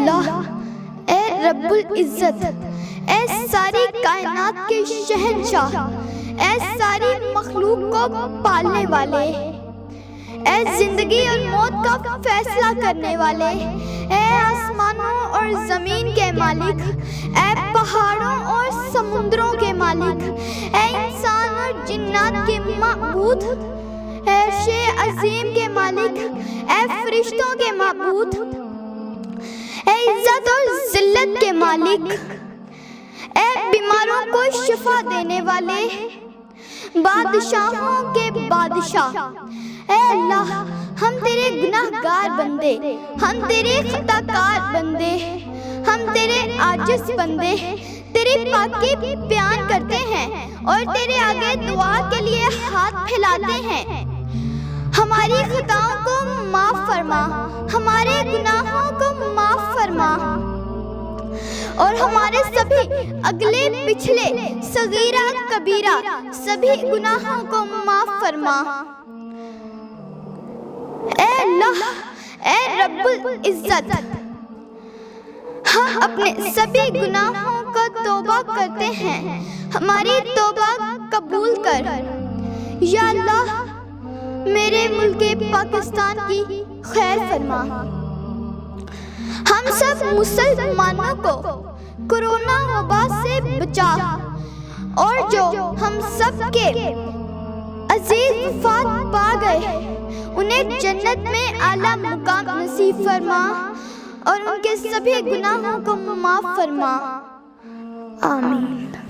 اللہ، اے رب العزت، اے ساری کائنات کے شہنشاہ، اے ساری مخلوق کو پالنے والے، اے زندگی اور موت کا فیصلہ کرنے والے، اے آسمانوں اور زمین کے مالک، اے پہاڑوں اور سمندروں کے مالک، اے انسان اور جنات کے معبود، اے عرش عظیم کے مالک، اے فرشتوں کے معبود، اے عزت اور ذلت کے مالک، اے بیماروں کو شفا دینے والے، بادشاہوں کے بادشاہ، اے اللہ، ہم تیرے گناہ گار بندے، ہم تیرے خطا کار بندے، ہم تیرے عاجز بندے تیری پاکی بیان کرتے ہیں اور تیرے آگے دعا کے لیے ہاتھ پھیلاتے ہیں۔ ہماری خطاؤں کو معاف فرما، ہمارے گناہوں کو معاف فرما، اور ہمارے سبھی اگلے پچھلے صغیرہ کبیرہ سبھی گناہوں کو معاف فرما۔ اے اللہ، اے رب العزت، ہم اپنے سبھی گناہوں کا توبہ کرتے ہیں، ہماری توبہ قبول کر۔ یا اللہ، میرے ملک پاکستان کی خیر فرما، ہم سب مسلمانوں کو کورونا وبا سے بچا، اور جو ہم سب کے عزیز وفات پا گئے انہیں جنت میں اعلیٰ مقام نصیب فرما، اور ان کے سبھی گناہوں کو معاف فرما، آمین۔